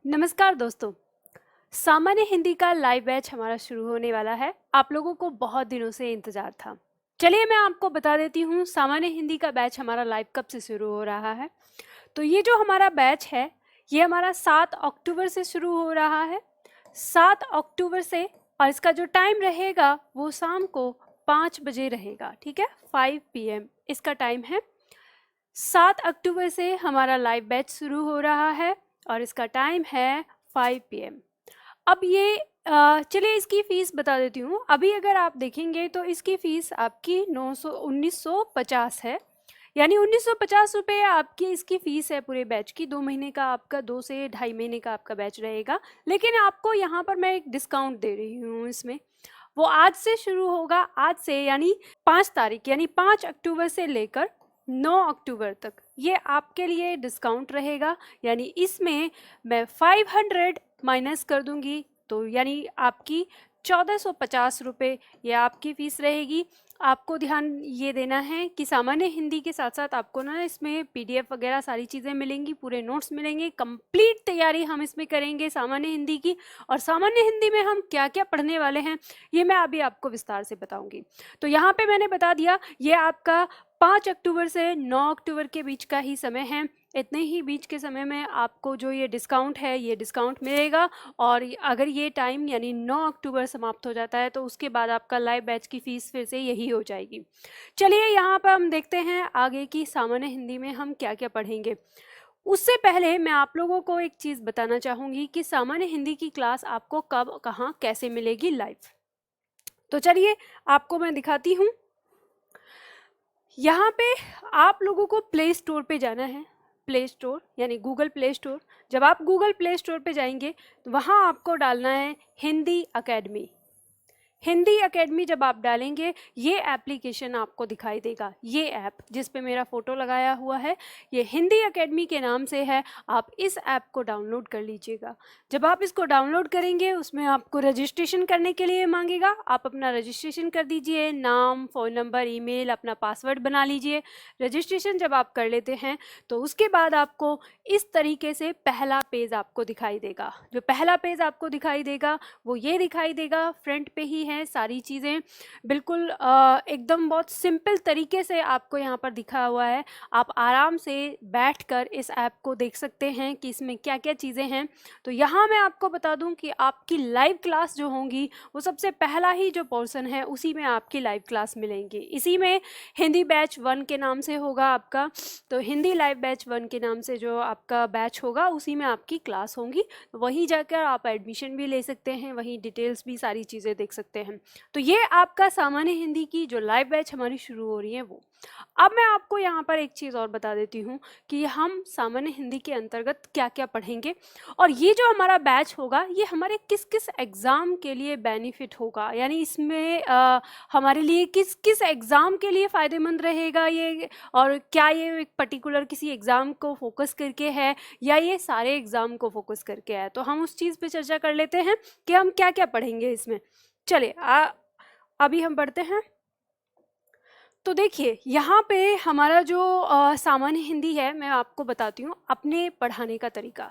नमस्कार दोस्तों। सामान्य हिंदी का लाइव बैच हमारा शुरू होने वाला है। आप लोगों को बहुत दिनों से इंतजार था। चलिए मैं आपको बता देती हूँ सामान्य हिंदी का बैच हमारा लाइव कब से शुरू हो रहा है। तो ये जो हमारा बैच है ये हमारा 7 अक्टूबर से शुरू हो रहा है। 7 अक्टूबर से, और इसका जो टाइम रहेगा वो शाम को 5 बजे रहेगा। ठीक है, 5 PM इसका टाइम है। 7 अक्टूबर से हमारा लाइव बैच शुरू हो रहा है और इसका टाइम है 5 PM। अब ये चलिए इसकी फ़ीस बता देती हूँ। अभी अगर आप देखेंगे तो इसकी फ़ीस आपकी 1950 है, यानी 1950 रुपये आपकी इसकी फ़ीस है पूरे बैच की। 2 महीने का आपका, 2 से ढाई महीने का आपका बैच रहेगा। लेकिन आपको यहाँ पर मैं एक डिस्काउंट दे रही हूँ इसमें। वो आज से शुरू होगा, आज से यानी 5 तारीख यानी 5 अक्टूबर से लेकर 9 अक्टूबर तक ये आपके लिए डिस्काउंट रहेगा। यानी इसमें मैं 500 माइनस कर दूंगी, तो यानी आपकी 1450 रुपये ये आपकी फ़ीस रहेगी। आपको ध्यान ये देना है कि सामान्य हिंदी के साथ साथ आपको ना इसमें PDF वगैरह सारी चीज़ें मिलेंगी, पूरे नोट्स मिलेंगे। कंप्लीट तैयारी हम इसमें करेंगे सामान्य हिंदी की, और सामान्य हिंदी में हम क्या क्या पढ़ने वाले हैं ये मैं अभी आपको विस्तार से बताऊंगी। तो यहाँ पे मैंने बता दिया, ये आपका 5 अक्टूबर से 9 अक्टूबर के बीच का ही समय है। इतने ही बीच के समय में आपको जो ये डिस्काउंट है ये डिस्काउंट मिलेगा। और अगर ये टाइम यानी 9 अक्टूबर समाप्त हो जाता है तो उसके बाद आपका लाइव बैच की फ़ीस फिर से यही हो जाएगी। चलिए यहाँ पर हम देखते हैं आगे की सामान्य हिंदी में हम क्या क्या पढ़ेंगे। उससे पहले मैं आप लोगों को एक चीज़ बताना चाहूँगी कि सामान्य हिंदी की क्लास आपको कब, कहाँ, कैसे मिलेगी लाइव। तो चलिए आपको मैं दिखाती हूँ। यहाँ पे आप लोगों को प्ले स्टोर पे जाना है। प्ले स्टोर यानी गूगल प्ले स्टोर। जब आप गूगल प्ले स्टोर पे जाएंगे तो वहाँ आपको डालना है हिंदी अकेडमी। हिंदी अकेडमी जब आप डालेंगे ये एप्लीकेशन आपको दिखाई देगा। ये ऐप जिस पे मेरा फ़ोटो लगाया हुआ है ये हिंदी अकेडमी के नाम से है। आप इस ऐप को डाउनलोड कर लीजिएगा। जब आप इसको डाउनलोड करेंगे उसमें आपको रजिस्ट्रेशन करने के लिए मांगेगा। आप अपना रजिस्ट्रेशन कर दीजिए, नाम, फ़ोन नंबर, ईमेल, अपना पासवर्ड बना लीजिए। रजिस्ट्रेशन जब आप कर लेते हैं तो उसके बाद आपको इस तरीके से पहला पेज आपको दिखाई देगा। जो पहला पेज आपको दिखाई देगा वो ये दिखाई देगा। फ्रंट पे ही हैं सारी चीज़ें, बिल्कुल एकदम बहुत सिंपल तरीके से आपको यहाँ पर दिखा हुआ है। आप आराम से बैठकर इस ऐप को देख सकते हैं कि इसमें क्या क्या चीज़ें हैं। तो यहाँ मैं आपको बता दूँ कि आपकी लाइव क्लास जो होंगी वो सबसे पहला ही जो पोर्शन है उसी में आपकी लाइव क्लास मिलेंगी। इसी में हिंदी बैच 1 के नाम से होगा आपका। तो हिंदी लाइव बैच 1 के नाम से जो आपका बैच होगा उसी में आपकी क्लास होंगी। वहीं जाकर आप एडमिशन भी ले सकते हैं, वहीं डिटेल्स भी सारी चीज़ें देख सकते हैं। तो ये आपका सामान्य हिंदी की जो लाइव बैच हमारी शुरू हो रही है वो। अब मैं आपको यहाँ पर एक चीज़ और बता देती हूँ कि हम सामान्य हिंदी के अंतर्गत क्या क्या पढ़ेंगे, और ये जो हमारा बैच होगा ये हमारे किस किस एग्ज़ाम के लिए बेनिफिट होगा, यानी इसमें हमारे लिए किस किस एग्ज़ाम के लिए फ़ायदेमंद रहेगा ये, और क्या ये एक पर्टिकुलर किसी एग्ज़ाम को फोकस करके है या ये सारे एग्ज़ाम को फोकस करके है। तो हम उस चीज़ पे चर्चा कर लेते हैं कि हम क्या क्या पढ़ेंगे इसमें। चलिए अभी हम पढ़ते हैं। तो देखिए यहाँ पे हमारा जो सामान्य हिंदी है मैं आपको बताती हूँ अपने पढ़ाने का तरीका।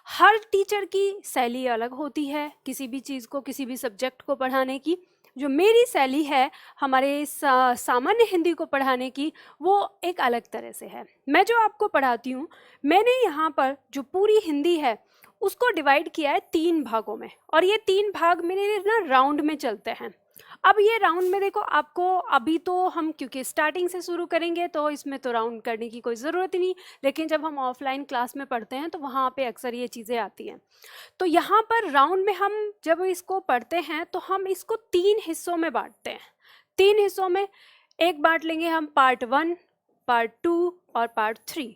हर टीचर की शैली अलग होती है किसी भी चीज़ को, किसी भी सब्जेक्ट को पढ़ाने की। जो मेरी शैली है हमारे सामान्य हिंदी को पढ़ाने की वो एक अलग तरह से है। मैं जो आपको पढ़ाती हूँ मैंने यहाँ पर जो पूरी हिंदी है उसको डिवाइड किया है 3 भागों में, और ये 3 भाग मेरे ना राउंड में चलते हैं। अब ये राउंड में देखो आपको, अभी तो हम क्योंकि स्टार्टिंग से शुरू करेंगे तो इसमें तो राउंड करने की कोई ज़रूरत ही नहीं, लेकिन जब हम ऑफलाइन क्लास में पढ़ते हैं तो वहाँ पे अक्सर ये चीज़ें आती हैं। तो यहाँ पर राउंड में हम जब इसको पढ़ते हैं तो हम इसको 3 हिस्सों में बांटते हैं। 3 हिस्सों में एक बांट लेंगे हम पार्ट 1, पार्ट 2 और पार्ट 3।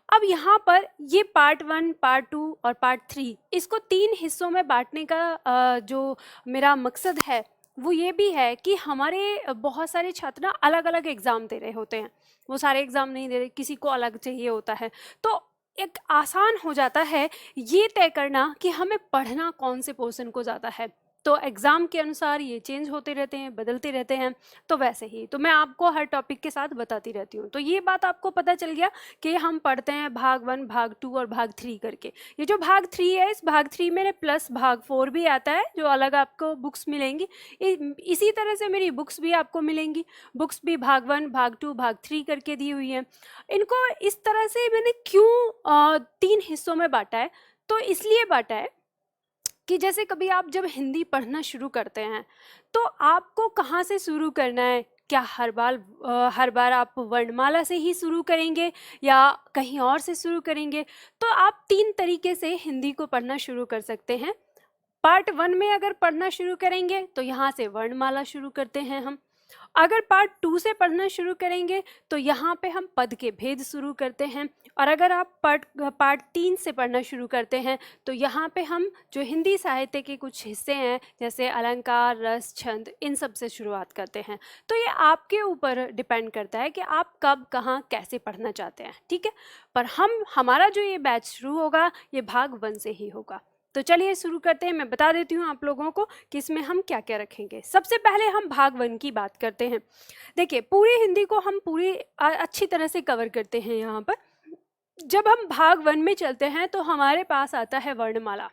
अब यहाँ पर ये पार्ट 1, पार्ट 2 और पार्ट 3 इसको 3 हिस्सों में बांटने का जो मेरा मकसद है वो ये भी है कि हमारे बहुत सारे छात्र ना अलग अलग एग्ज़ाम दे रहे होते हैं। वो सारे एग्ज़ाम नहीं दे रहे, किसी को अलग चाहिए होता है। तो एक आसान हो जाता है ये तय करना कि हमें पढ़ना कौन से पोर्शन को ज़्यादा है। तो एग्ज़ाम के अनुसार ये चेंज होते रहते हैं, बदलते रहते हैं। तो वैसे ही तो मैं आपको हर टॉपिक के साथ बताती रहती हूँ। तो ये बात आपको पता चल गया कि हम पढ़ते हैं भाग 1, भाग 2 और भाग 3 करके। ये जो भाग 3 है, इस भाग 3 में प्लस भाग 4 भी आता है, जो अलग आपको बुक्स मिलेंगी। इसी तरह से मेरी बुक्स भी आपको मिलेंगी। बुक्स भी भाग 1, भाग 2, भाग 3 करके दी हुई हैं। इनको इस तरह से मैंने क्यों 3 हिस्सों में बांटा है, तो इसलिए बांटा है कि जैसे कभी आप जब हिंदी पढ़ना शुरू करते हैं तो आपको कहाँ से शुरू करना है। क्या हर बार आप वर्णमाला से ही शुरू करेंगे या कहीं और से शुरू करेंगे। तो आप 3 तरीके से हिंदी को पढ़ना शुरू कर सकते हैं। पार्ट 1 में अगर पढ़ना शुरू करेंगे तो यहाँ से वर्णमाला शुरू करते हैं हम। अगर पार्ट 2 से पढ़ना शुरू करेंगे तो यहाँ पे हम पद के भेद शुरू करते हैं। और अगर आप पार्ट 3 से पढ़ना शुरू करते हैं तो यहाँ पे हम जो हिंदी साहित्य के कुछ हिस्से हैं, जैसे अलंकार, रस, छंद, इन सब से शुरुआत करते हैं। तो ये आपके ऊपर डिपेंड करता है कि आप कब, कहाँ, कैसे पढ़ना चाहते हैं, ठीक है। पर हमारा जो ये बैच शुरू होगा ये भाग 1 से ही होगा। तो चलिए शुरू करते हैं। मैं बता देती हूँ आप लोगों को कि इसमें हम क्या क्या रखेंगे। सबसे पहले हम भाग 1 की बात करते हैं। देखिए, पूरी हिंदी को हम पूरी अच्छी तरह से कवर करते हैं यहाँ पर। जब हम भाग 1 में चलते हैं तो हमारे पास आता है वर्णमाला।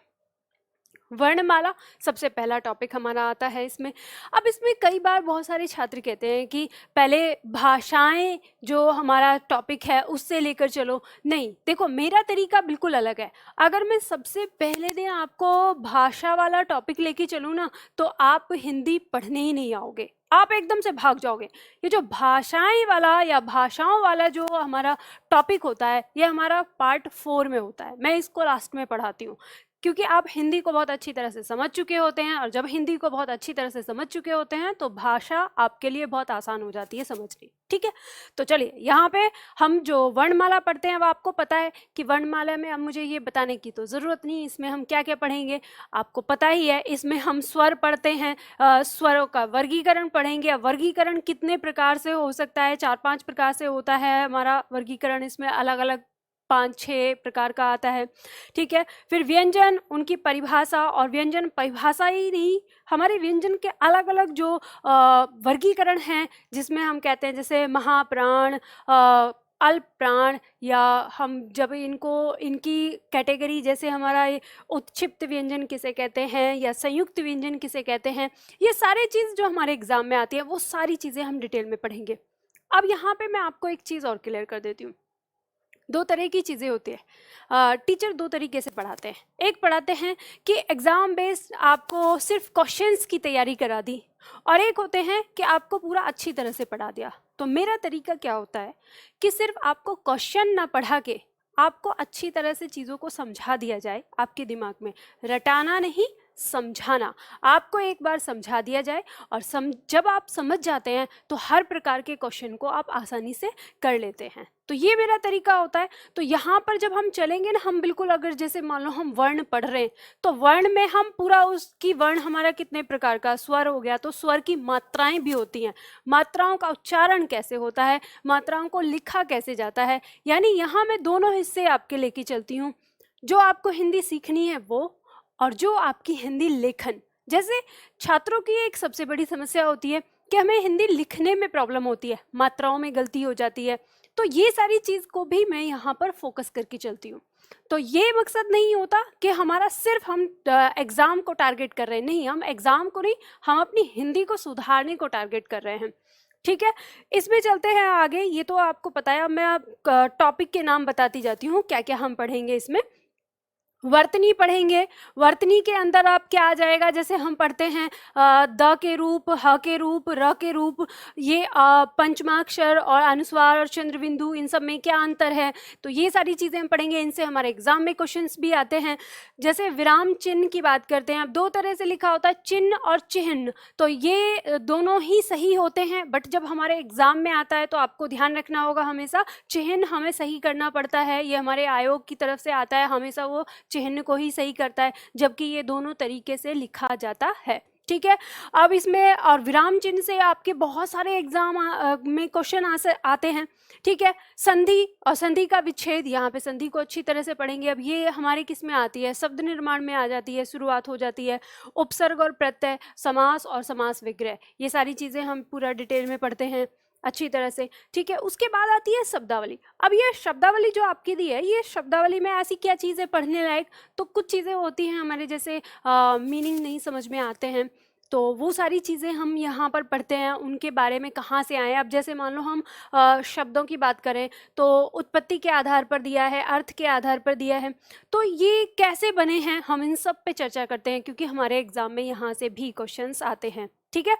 वर्णमाला सबसे पहला टॉपिक हमारा आता है इसमें। अब इसमें कई बार बहुत सारे छात्र कहते हैं कि पहले भाषाएं जो हमारा टॉपिक है उससे लेकर चलो। नहीं, देखो मेरा तरीका बिल्कुल अलग है। अगर मैं सबसे पहले दिन आपको भाषा वाला टॉपिक लेके चलूँ ना तो आप हिंदी पढ़ने ही नहीं आओगे, आप एकदम से भाग जाओगे। ये जो भाषाएं वाला या भाषाओं वाला जो हमारा टॉपिक होता है ये हमारा पार्ट 4 में होता है। मैं इसको लास्ट में पढ़ाती हूँ क्योंकि आप हिंदी को बहुत अच्छी तरह से समझ चुके होते हैं, और जब हिंदी को बहुत अच्छी तरह से समझ चुके होते हैं तो भाषा आपके लिए बहुत आसान हो जाती है समझनी, ठीक है। तो चलिए यहाँ पे हम जो वर्णमाला पढ़ते हैं, अब आपको पता है कि वर्णमाला में अब मुझे ये बताने की तो ज़रूरत नहीं, इसमें हम क्या क्या पढ़ेंगे आपको पता ही है। इसमें हम स्वर पढ़ते हैं, स्वरों का वर्गीकरण पढ़ेंगे। अब वर्गीकरण कितने प्रकार से हो सकता है, 4-5 प्रकार से होता है हमारा वर्गीकरण। इसमें अलग अलग 5-6 प्रकार का आता है, ठीक है। फिर व्यंजन, उनकी परिभाषा, और व्यंजन परिभाषा ही नहीं, हमारे व्यंजन के अलग अलग जो वर्गीकरण हैं जिसमें हम कहते हैं जैसे महाप्राण, अल्प प्राण, या हम जब इनकी कैटेगरी, जैसे हमारा उत्क्षिप्त व्यंजन किसे कहते हैं या संयुक्त व्यंजन किसे कहते हैं, ये सारी चीज़ जो हमारे एग्जाम में आती है वो सारी चीज़ें हम डिटेल में पढ़ेंगे। अब यहाँ पे मैं आपको एक चीज़ और क्लियर कर देती हूँ। 2 तरह की चीज़ें होती है। टीचर 2 तरीके से पढ़ाते हैं। एक पढ़ाते हैं कि एग्ज़ाम बेस्ड आपको सिर्फ क्वेश्चंस की तैयारी करा दी, और एक होते हैं कि आपको पूरा अच्छी तरह से पढ़ा दिया। तो मेरा तरीका क्या होता है कि सिर्फ आपको क्वेश्चन ना पढ़ा के आपको अच्छी तरह से चीज़ों को समझा दिया जाए आपके दिमाग में, रटाना नहीं, समझाना। आपको एक बार समझा दिया जाए और जब आप समझ जाते हैं तो हर प्रकार के क्वेश्चन को आप आसानी से कर लेते हैं। तो ये मेरा तरीका होता है। तो यहाँ पर जब हम चलेंगे ना, हम बिल्कुल, अगर जैसे मान लो हम वर्ण पढ़ रहे हैं तो वर्ण में हम पूरा उसकी वर्ण हमारा कितने प्रकार का, स्वर हो गया तो स्वर की मात्राएं भी होती हैं, मात्राओं का उच्चारण कैसे होता है, मात्राओं को लिखा कैसे जाता है। यानी यहाँ मैं दोनों हिस्से आपके लेके चलती हूँ, जो आपको हिंदी सीखनी है वो, और जो आपकी हिंदी लेखन। जैसे छात्रों की एक सबसे बड़ी समस्या होती है कि हमें हिंदी लिखने में प्रॉब्लम होती है, मात्राओं में गलती हो जाती है। तो ये सारी चीज़ को भी मैं यहाँ पर फोकस करके चलती हूँ। तो ये मकसद नहीं होता कि हमारा सिर्फ हम एग्ज़ाम को टारगेट कर रहे हैं, नहीं, हम एग्ज़ाम को नहीं, हम अपनी हिंदी को सुधारने को टारगेट कर रहे हैं, ठीक है। इसमें चलते हैं आगे। ये तो आपको पता है, अब मैं टॉपिक के नाम बताती जाती हूँ क्या क्या हम पढ़ेंगे इसमें। वर्तनी पढ़ेंगे। वर्तनी के अंदर आप क्या आ जाएगा, जैसे हम पढ़ते हैं द के रूप, ह के रूप, र के रूप, ये पंचमाक्षर और अनुस्वार और चंद्रबिंदु, इन सब में क्या अंतर है। तो ये सारी चीज़ें हम पढ़ेंगे, इनसे हमारे एग्जाम में क्वेश्चंस भी आते हैं। जैसे विराम चिन्ह की बात करते हैं, अब 2 तरह से लिखा होता है, चिन्ह और चिह्न। तो ये दोनों ही सही होते हैं, बट जब हमारे एग्जाम में आता है तो आपको ध्यान रखना होगा हमेशा चिह्न हमें सही करना पड़ता है। ये हमारे आयोग की तरफ से आता है, हमेशा वो चिह्न को ही सही करता है, जबकि ये दोनों तरीके से लिखा जाता है। ठीक है। अब इसमें और विराम चिन्ह से आपके बहुत सारे एग्जाम में क्वेश्चन आते हैं। ठीक है। संधि और संधि का विच्छेद, यहाँ पे संधि को अच्छी तरह से पढ़ेंगे। अब ये हमारे किस में आती है, शब्द निर्माण में आ जाती है, शुरुआत हो जाती है। उपसर्ग और प्रत्यय, समास और समास विग्रह, ये सारी चीज़ें हम पूरा डिटेल में पढ़ते हैं अच्छी तरह से। ठीक है। उसके बाद आती है शब्दावली। अब ये शब्दावली जो आपकी दी है, ये शब्दावली में ऐसी क्या चीज़ें पढ़ने लायक, तो कुछ चीज़ें होती हैं हमारे जैसे मीनिंग नहीं समझ में आते हैं, तो वो सारी चीज़ें हम यहाँ पर पढ़ते हैं, उनके बारे में कहाँ से आए। अब जैसे मान लो हम शब्दों की बात करें तो उत्पत्ति के आधार पर दिया है, अर्थ के आधार पर दिया है, तो ये कैसे बने हैं हम इन सब पे चर्चा करते हैं, क्योंकि हमारे एग्जाम में यहाँ से भी क्वेश्चंस आते हैं। ठीक है।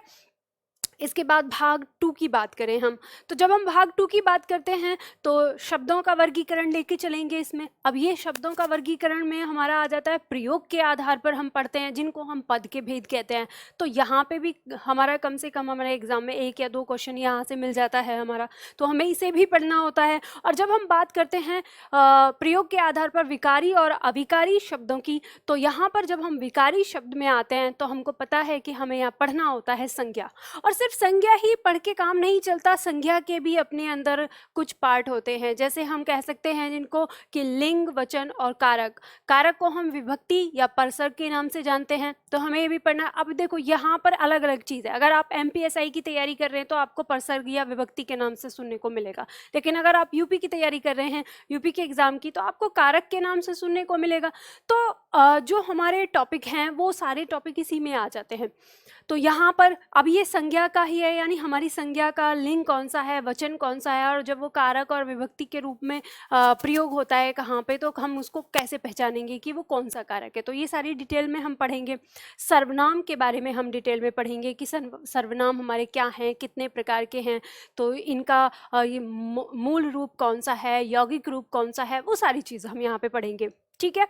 इसके बाद भाग 2 की बात करें हम, तो जब हम भाग 2 की बात करते हैं तो शब्दों का वर्गीकरण लेके चलेंगे इसमें। अब ये शब्दों का वर्गीकरण में हमारा आ जाता है प्रयोग के आधार पर हम पढ़ते हैं, जिनको हम पद के भेद कहते हैं। तो यहाँ पे भी हमारा कम से कम हमारे एग्जाम में 1 या 2 क्वेश्चन यहाँ से मिल जाता है हमारा, तो हमें इसे भी पढ़ना होता है। और जब हम बात करते हैं प्रयोग के आधार पर विकारी और अविकारी शब्दों की, तो यहाँ पर जब हम विकारी शब्द में आते हैं तो हमको पता है कि हमें यहाँ पढ़ना होता है संज्ञा। और सिर्फ संज्ञा ही पढ़ के काम नहीं चलता, संज्ञा के भी अपने अंदर कुछ पार्ट होते हैं, जैसे हम कह सकते हैं जिनको कि लिंग, वचन और कारक। कारक को हम विभक्ति या परसर्ग के नाम से जानते हैं, तो हमें ये भी पढ़ना। अब देखो यहाँ पर अलग अलग चीज़ है, अगर आप MPSI की तैयारी कर रहे हैं तो आपको परसर्ग या विभक्ति के नाम से सुनने को मिलेगा, लेकिन अगर आप यूपी की तैयारी कर रहे हैं, यूपी के एग्जाम की, तो आपको कारक के नाम से सुनने को मिलेगा। तो जो हमारे टॉपिक हैं वो सारे टॉपिक इसी में आ जाते हैं। तो यहाँ पर अब ये संज्ञा का ही है, यानी हमारी संज्ञा का लिंग कौन सा है, वचन कौन सा है, और जब वो कारक और विभक्ति के रूप में प्रयोग होता है कहाँ पे, तो हम उसको कैसे पहचानेंगे कि वो कौन सा कारक है। तो ये सारी डिटेल में हम पढ़ेंगे। सर्वनाम के बारे में हम डिटेल में पढ़ेंगे कि सर्वनाम हमारे क्या हैं, कितने प्रकार के हैं, तो इनका ये मूल रूप कौन सा है, यौगिक रूप कौन सा है, वो सारी चीज़ हम यहाँ पे पढ़ेंगे। ठीक है।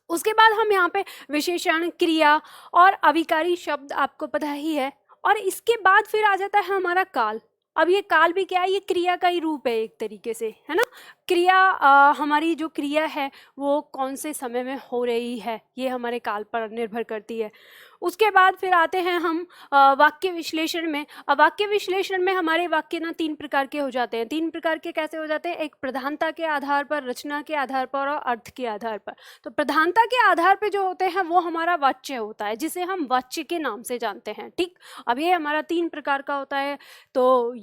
उसके बाद हम यहाँ पे विशेषण, क्रिया और अविकारी शब्द आपको पता ही है, और इसके बाद फिर आ जाता है हमारा काल। अब ये काल भी क्या है, ये क्रिया का ही रूप है एक तरीके से, है ना। क्रिया हमारी जो क्रिया है वो कौन से समय में हो रही है, ये हमारे काल पर निर्भर करती है। उसके बाद फिर आते हैं हम वाक्य विश्लेषण में। अब वाक्य विश्लेषण में हमारे वाक्य ना 3 प्रकार के हो जाते हैं। 3 प्रकार के कैसे हो जाते हैं, एक प्रधानता के आधार पर, रचना के आधार पर और अर्थ के आधार पर। तो प्रधानता के आधार पर जो होते हैं वो हमारा वाच्य होता है, जिसे हम वाच्य के नाम से जानते हैं। ठीक। अब ये हमारा 3 प्रकार का होता है, तो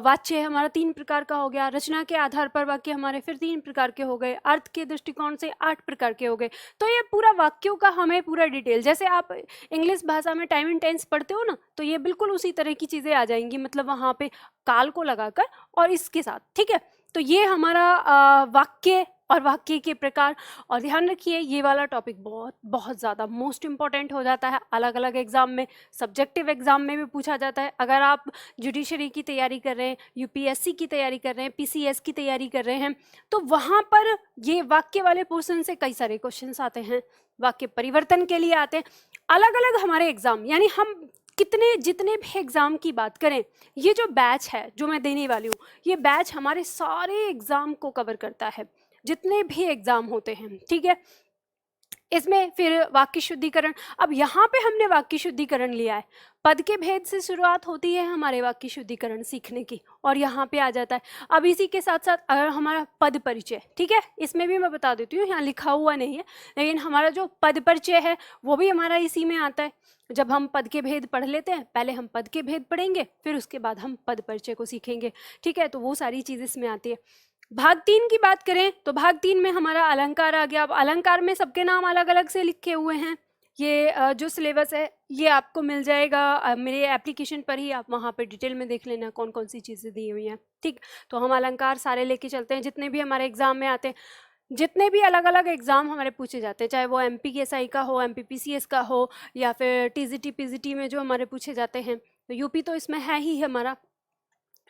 वाच्य हमारा 3 प्रकार का हो गया, रचना के आधार पर वाक्य हमारे फिर 3 प्रकार के हो गए, अर्थ के दृष्टिकोण से 8 प्रकार के हो गए। तो ये पूरा वाक्यों का हमें पूरा डिटेल, जैसे आप इंग्लिश भाषा में टाइम एंड टेंस पढ़ते हो ना, तो ये बिल्कुल उसी तरह की चीज़ें आ जाएंगी, मतलब वहाँ पे काल को लगाकर और इसके साथ। ठीक है। तो ये हमारा वाक्य और वाक्य के प्रकार। और ध्यान रखिए ये वाला टॉपिक बहुत बहुत ज़्यादा मोस्ट इम्पॉर्टेंट हो जाता है अलग अलग एग्जाम में, सब्जेक्टिव एग्जाम में भी पूछा जाता है। अगर आप जुडिशरी की तैयारी कर रहे हैं, UPSC की तैयारी कर रहे हैं, PCS की तैयारी कर रहे हैं, तो वहाँ पर ये वाक्य वाले पोर्शन से कई सारे क्वेश्चंस आते हैं, वाक्य परिवर्तन के लिए आते हैं। अलग अलग हमारे एग्जाम, यानी हम जितने भी एग्ज़ाम की बात करें, ये जो बैच है जो मैं देने वाली हूँ, ये बैच हमारे सारे एग्ज़ाम को कवर करता है, जितने भी एग्ज़ाम होते हैं। ठीक है। इसमें फिर वाक्य शुद्धिकरण। अब यहाँ पे हमने वाक्य शुद्धिकरण लिया है, पद के भेद से शुरुआत होती है हमारे वाक्य शुद्धिकरण सीखने की, और यहाँ पे आ जाता है। अब इसी के साथ साथ अगर हमारा पद परिचय, ठीक है, इसमें भी मैं बता देती हूँ, यहाँ लिखा हुआ नहीं है, लेकिन हमारा जो पद परिचय है वो भी हमारा इसी में आता है। जब हम पद के भेद पढ़ लेते हैं, पहले हम पद के भेद पढ़ेंगे, फिर उसके बाद हम पद परिचय को सीखेंगे। ठीक है। तो वो सारी चीज़ इसमें आती है। भाग 3 की बात करें तो भाग 3 में हमारा अलंकार आ गया। अब अलंकार में सबके नाम अलग अलग से लिखे हुए हैं। ये जो सिलेबस है ये आपको मिल जाएगा मेरे एप्लीकेशन पर ही, आप वहाँ पर डिटेल में देख लेना कौन कौन सी चीज़ें दी हुई हैं। ठीक। तो हम अलंकार सारे लेके चलते हैं, जितने भी हमारे एग्जाम में आते हैं, जितने भी अलग अलग एग्ज़ाम हमारे पूछे जाते हैं, चाहे वो MPSI का हो, MPPCS का हो, या फिर TGT PGT में जो हमारे पूछे जाते हैं, तो यूपी तो इसमें है ही हमारा।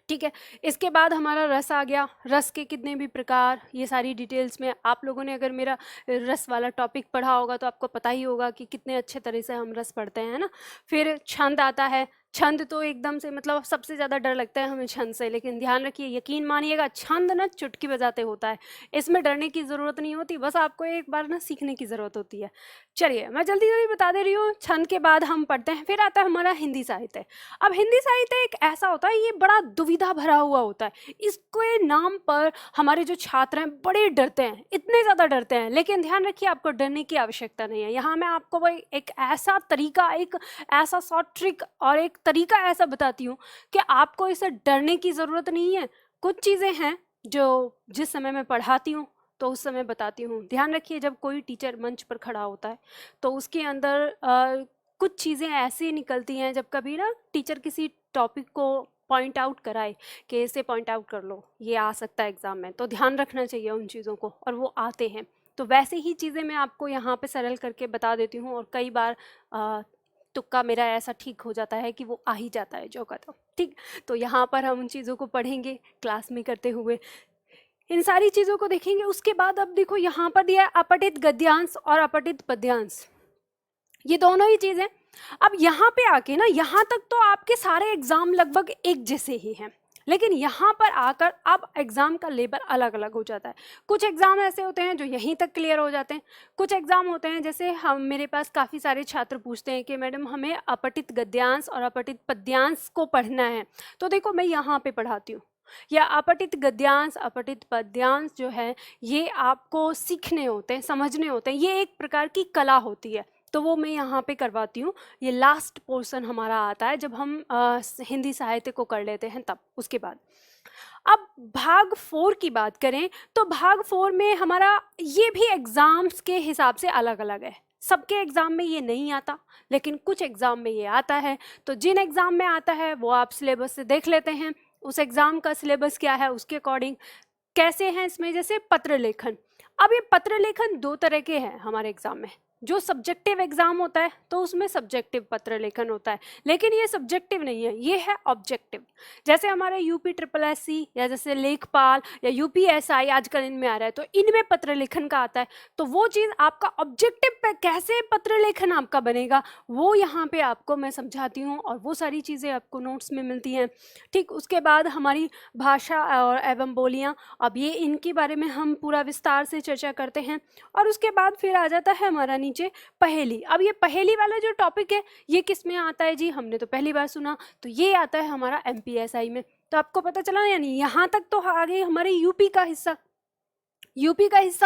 ठीक है। इसके बाद हमारा रस आ गया, रस के कितने भी प्रकार, ये सारी डिटेल्स में आप लोगों ने अगर मेरा रस वाला टॉपिक पढ़ा होगा तो आपको पता ही होगा कि कितने अच्छे तरह से हम रस पढ़ते हैं, है ना। फिर छंद आता है, छंद तो एकदम से मतलब सबसे ज़्यादा डर लगता है हमें छंद से, लेकिन ध्यान रखिए, यकीन मानिएगा, छंद ना चुटकी बजाते होता है, इसमें डरने की ज़रूरत नहीं होती, बस आपको एक बार ना सीखने की ज़रूरत होती है। चलिए मैं जल्दी जल्दी बता दे रही हूँ। छंद के बाद हम पढ़ते हैं, फिर आता है हमारा हिंदी साहित्य। अब हिंदी साहित्य एक ऐसा होता है, ये बड़ा दुविधा भरा हुआ होता है, इसके नाम पर हमारे जो छात्र हैं बड़े डरते हैं, इतने ज़्यादा डरते हैं, लेकिन ध्यान रखिए आपको डरने की आवश्यकता नहीं है। यहाँ मैं आपको वही एक ऐसा तरीका, एक ऐसा शॉर्ट ट्रिक और एक तरीका ऐसा बताती हूँ कि आपको इसे डरने की ज़रूरत नहीं है। कुछ चीज़ें हैं जो जिस समय मैं पढ़ाती हूँ तो उस समय बताती हूँ। ध्यान रखिए, जब कोई टीचर मंच पर खड़ा होता है तो उसके अंदर कुछ चीज़ें ऐसी निकलती हैं, जब कभी ना टीचर किसी टॉपिक को पॉइंट आउट कराए कि इसे पॉइंट आउट कर लो, ये आ सकता है एग्ज़ाम में, तो ध्यान रखना चाहिए उन चीज़ों को, और वो आते हैं। तो वैसे ही चीज़ें मैं आपको यहाँ पे सरल करके बता देती हूँ, और कई बार तुक्का मेरा ऐसा ठीक हो जाता है कि वो आ ही जाता है जो का तो। ठीक, तो यहाँ पर हम उन चीज़ों को पढ़ेंगे क्लास में करते हुए, इन सारी चीज़ों को देखेंगे। उसके बाद अब देखो यहाँ पर दिया है अपठित गद्यांश और अपठित पद्यांश, ये दोनों ही चीज़ें। अब यहाँ पे आके ना, यहाँ तक तो आपके सारे एग्ज़ाम लगभग एक जैसे ही हैं, लेकिन यहाँ पर आकर अब एग्ज़ाम का लेवल अलग अलग हो जाता है। कुछ एग्ज़ाम ऐसे होते हैं जो यहीं तक क्लियर हो जाते हैं, कुछ एग्ज़ाम होते हैं जैसे हम, मेरे पास काफ़ी सारे छात्र पूछते हैं कि मैडम हमें अपठित गद्यांश और अपठित पद्यांश को पढ़ना है, तो देखो मैं यहाँ पे पढ़ाती हूँ। या अपठित गद्यांश, अपठित पद्यांश जो है ये आपको सीखने होते हैं, समझने होते हैं, ये एक प्रकार की कला होती है, तो वो मैं यहाँ पे करवाती हूँ। ये लास्ट पोर्शन हमारा आता है जब हम हिंदी साहित्य को कर लेते हैं तब। उसके बाद अब भाग 4 की बात करें तो भाग 4 में हमारा ये भी एग्ज़ाम्स के हिसाब से अलग अलग है। सबके एग्ज़ाम में ये नहीं आता, लेकिन कुछ एग्ज़ाम में ये आता है। तो जिन एग्ज़ाम में आता है वो आप सिलेबस से देख लेते हैं, उस एग्ज़ाम का सिलेबस क्या है उसके अकॉर्डिंग कैसे हैं इसमें। जैसे पत्र लेखन, अब ये पत्र लेखन दो तरह के हैं हमारे एग्ज़ाम में। जो सब्जेक्टिव एग्ज़ाम होता है तो उसमें सब्जेक्टिव पत्र लेखन होता है, लेकिन ये सब्जेक्टिव नहीं है, ये है ऑब्जेक्टिव। जैसे हमारे यूपी ट्रिपल एससी या जैसे लेखपाल या यूपीएसआई आजकल इनमें आ रहा है, तो इनमें पत्र लेखन का आता है। तो वो चीज़ आपका ऑब्जेक्टिव पे कैसे पत्र लेखन आपका बनेगा वो यहाँ पे आपको मैं समझाती हूँ, और वो सारी चीज़ें आपको नोट्स में मिलती हैं। ठीक, उसके बाद हमारी भाषा और एवं बोलियाँ, अब ये इनके बारे में हम पूरा विस्तार से चर्चा करते हैं। और उसके बाद फिर आ जाता है हमारा नीचे पहेली। अब ये पहेली वाला जो टॉपिक है ये किस में आता है जी, हमने तो पहली बार सुना, तो ये आता है हमारा एमपीएसआई में। तो आपको पता चला, यानी यहाँ तक तो आ गए हमारे यूपी का हिस्सा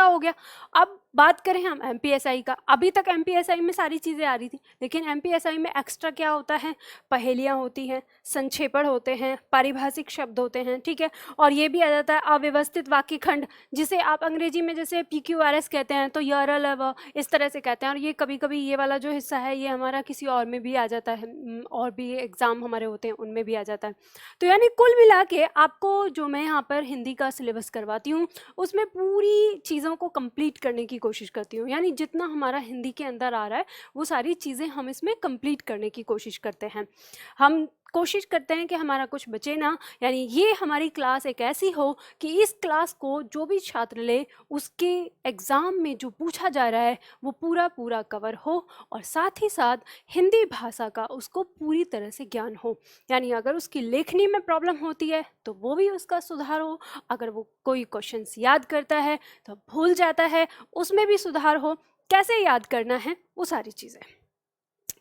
हो गया। अब बात करें हम एमपीएसआई का, अभी तक एमपीएसआई में सारी चीज़ें आ रही थी, लेकिन एमपीएसआई में एक्स्ट्रा क्या होता है, पहेलियाँ होती हैं, संक्षेपण होते हैं, पारिभाषिक शब्द होते हैं, ठीक है। और ये भी आ जाता है अव्यवस्थित वाक्य खंड, जिसे आप अंग्रेजी में जैसे PQRS कहते हैं, तो यर इस तरह से कहते हैं। और ये कभी कभी ये वाला जो हिस्सा है ये हमारा किसी और में भी आ जाता है, और भी एग्ज़ाम हमारे होते हैं उनमें भी आ जाता है। तो यानी कुल मिला के आपको जो मैं यहाँ पर हिंदी का सिलेबस करवाती हूँ उसमें पूरी चीज़ों को कंप्लीट करने की कोशिश करती हूँ, यानी जितना हमारा हिंदी के अंदर आ रहा है वो सारी चीज़ें हम इसमें कंप्लीट करने की कोशिश करते हैं। हम कोशिश करते हैं कि हमारा कुछ बचे ना, यानी ये हमारी क्लास एक ऐसी हो कि इस क्लास को जो भी छात्र ले उसके एग्ज़ाम में जो पूछा जा रहा है वो पूरा पूरा कवर हो, और साथ ही साथ हिंदी भाषा का उसको पूरी तरह से ज्ञान हो। यानी अगर उसकी लेखनी में प्रॉब्लम होती है तो वो भी उसका सुधार हो, अगर वो कोई क्वेश्चंस याद करता है तो भूल जाता है उसमें भी सुधार हो, कैसे याद करना है वो सारी चीज़ें।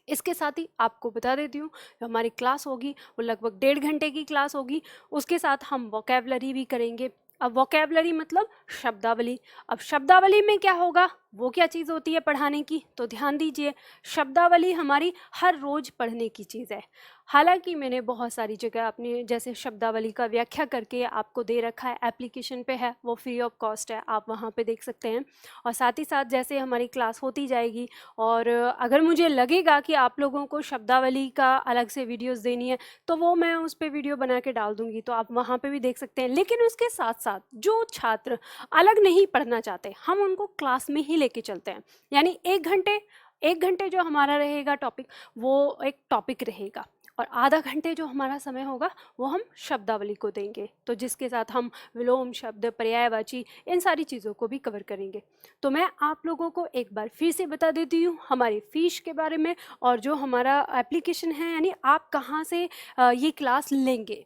इसके साथ ही आपको बता देती हूँ जो हमारी क्लास होगी वो लगभग 1.5 घंटे की क्लास होगी। उसके साथ हम वोकैबलरी भी करेंगे। अब वोकैबलरी मतलब शब्दावली। अब शब्दावली में क्या होगा, वो क्या चीज़ होती है पढ़ाने की, तो ध्यान दीजिए, शब्दावली हमारी हर रोज़ पढ़ने की चीज़ है। हालांकि मैंने बहुत सारी जगह अपने जैसे शब्दावली का व्याख्या करके आपको दे रखा है, एप्लीकेशन पे है, वो फ्री ऑफ कॉस्ट है, आप वहाँ पे देख सकते हैं। और साथ ही साथ जैसे हमारी क्लास होती जाएगी और अगर मुझे लगेगा कि आप लोगों को शब्दावली का अलग से वीडियोस देनी है तो वो मैं उस पर वीडियो बना के डाल दूँगी, तो आप वहाँ पे भी देख सकते हैं। लेकिन उसके साथ साथ जो छात्र अलग नहीं पढ़ना चाहते हम उनको क्लास में ही लेके चलते हैं, यानी 1 घंटे जो हमारा रहेगा टॉपिक वो एक टॉपिक रहेगा, और आधा घंटे जो हमारा समय होगा वो हम शब्दावली को देंगे, तो जिसके साथ हम विलोम शब्द, पर्यायवाची, इन सारी चीज़ों को भी कवर करेंगे। तो मैं आप लोगों को एक बार फिर से बता देती हूँ हमारी फ़ीस के बारे में और जो हमारा एप्लीकेशन है, यानी आप कहाँ से ये क्लास लेंगे।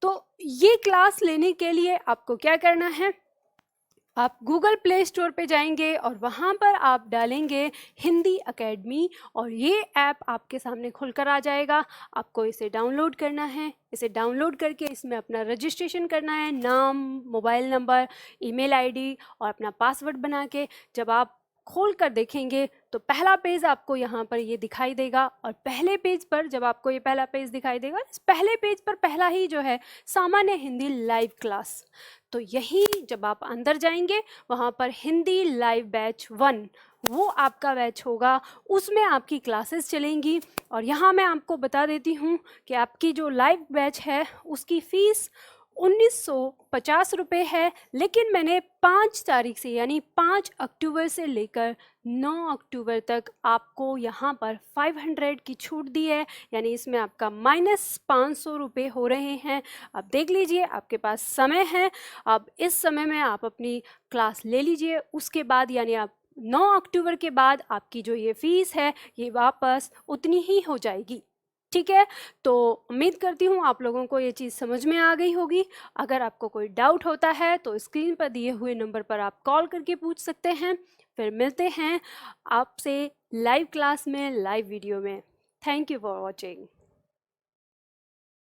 तो ये क्लास लेने के लिए आपको क्या करना है, आप गूगल प्ले स्टोर पे जाएंगे और वहाँ पर आप डालेंगे हिंदी अकेडमी और ये ऐप आपके सामने खुलकर आ जाएगा। आपको इसे डाउनलोड करना है, इसे डाउनलोड करके इसमें अपना रजिस्ट्रेशन करना है, नाम, मोबाइल नंबर, ईमेल आईडी और अपना पासवर्ड बना के जब आप खोल कर देखेंगे तो पहला पेज आपको यहाँ पर ये दिखाई देगा। और पहले पेज पर जब आपको ये पहला पेज दिखाई देगा, इस पहले पेज पर पहला ही जो है सामान्य हिंदी लाइव क्लास, तो यही जब आप अंदर जाएंगे वहाँ पर हिंदी लाइव बैच 1 वो आपका बैच होगा, उसमें आपकी क्लासेस चलेंगी। और यहाँ मैं आपको बता देती हूँ कि आपकी जो लाइव बैच है उसकी फ़ीस 1950 रुपये है, लेकिन मैंने 5 तारीख से यानी 5 अक्टूबर से लेकर 9 अक्टूबर तक आपको यहाँ पर 500 की छूट दी है, यानी इसमें आपका -500 रुपये हो रहे हैं। अब देख लीजिए, आपके पास समय है, अब इस समय में आप अपनी क्लास ले लीजिए। उसके बाद यानी आप 9 अक्टूबर के बाद आपकी जो ये फ़ीस है ये वापस उतनी ही हो जाएगी। ठीक है, तो उम्मीद करती हूँ आप लोगों को ये चीज़ समझ में आ गई होगी। अगर आपको कोई डाउट होता है तो स्क्रीन पर दिए हुए नंबर पर आप कॉल करके पूछ सकते हैं। फिर मिलते हैं आपसे लाइव क्लास में, लाइव वीडियो में। Thank you for watching.